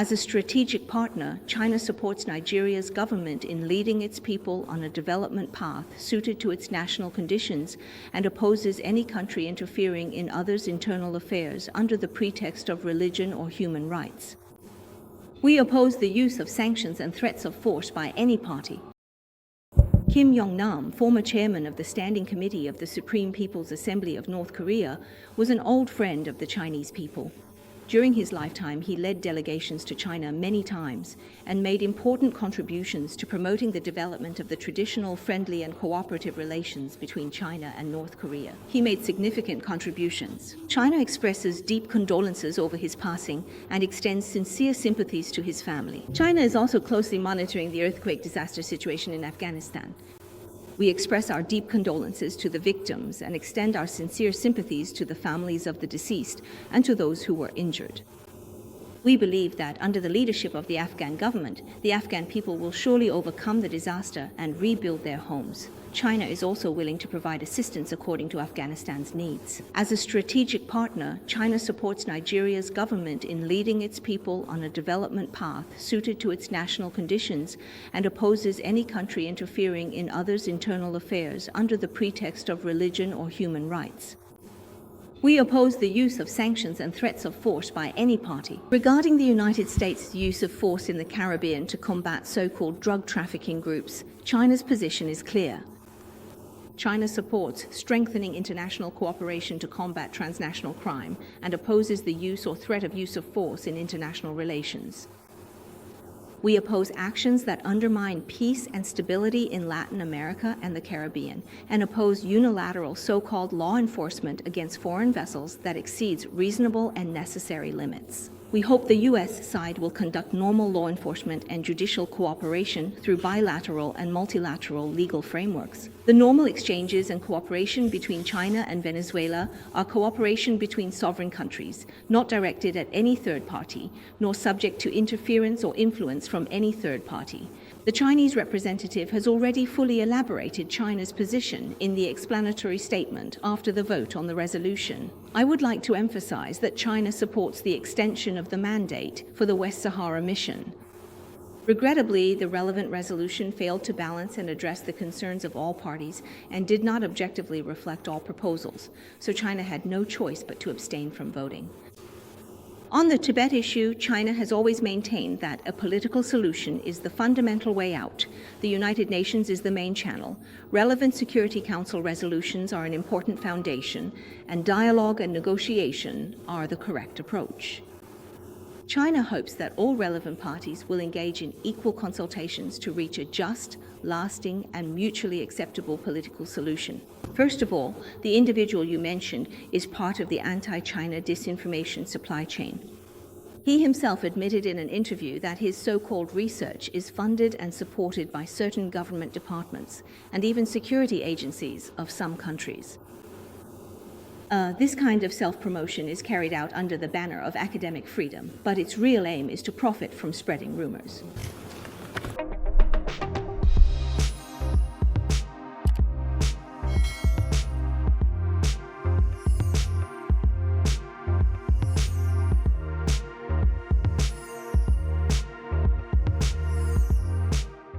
As a strategic partner, China supports Nigeria's government in leading its people on a development path suited to its national conditions and opposes any country interfering in others' internal affairs under the pretext of religion or human rights. We oppose the use of sanctions and threats of force by any party. Kim Yong-nam, former chairman of the Standing Committee of the Supreme People's Assembly of North Korea, was an old friend of the Chinese people. During his lifetime, he led delegations to China many times and made important contributions to promoting the development of the traditional friendly and cooperative relations between China and North Korea. He made significant contributions. China expresses deep condolences over his passing and extends sincere sympathies to his family. China is also closely monitoring the earthquake disaster situation in Afghanistan. We express our deep condolences to the victims and extend our sincere sympathies to the families of the deceased and to those who were injured. We believe that under the leadership of the Afghan government, the Afghan people will surely overcome the disaster and rebuild their homes. China is also willing to provide assistance according to Afghanistan's needs. As a strategic partner, China supports Nigeria's government in leading its people on a development path suited to its national conditions and opposes any country interfering in others' internal affairs under the pretext of religion or human rights. We oppose the use of sanctions and threats of force by any party. Regarding the United States' use of force in the Caribbean to combat so-called drug trafficking groups, China's position is clear. China supports strengthening international cooperation to combat transnational crime and opposes the use or threat of use of force in international relations. We oppose actions that undermine peace and stability in Latin America and the Caribbean, and oppose unilateral so-called law enforcement against foreign vessels that exceeds reasonable and necessary limits. We hope the U.S. side will conduct normal law enforcement and judicial cooperation through bilateral and multilateral legal frameworks. The normal exchanges and cooperation between China and Venezuela are cooperation between sovereign countries, not directed at any third party, nor subject to interference or influence from any third party. The Chinese representative has already fully elaborated China's position in the explanatory statement after the vote on the resolution. I would like to emphasize that China supports the extension of the mandate for the West Sahara mission. Regrettably, the relevant resolution failed to balance and address the concerns of all parties and did not objectively reflect all proposals, so China had no choice but to abstain from voting. On the Tibet issue, China has always maintained that a political solution is the fundamental way out. The United Nations is the main channel. Relevant Security Council resolutions are an important foundation, and dialogue and negotiation are the correct approach. China hopes that all relevant parties will engage in equal consultations to reach a just, lasting, and mutually acceptable political solution. First of all, the individual you mentioned is part of the anti-China disinformation supply chain. He himself admitted in an interview that his so-called research is funded and supported by certain government departments and even security agencies of some countries. This kind of self-promotion is carried out under the banner of academic freedom, but its real aim is to profit from spreading rumors.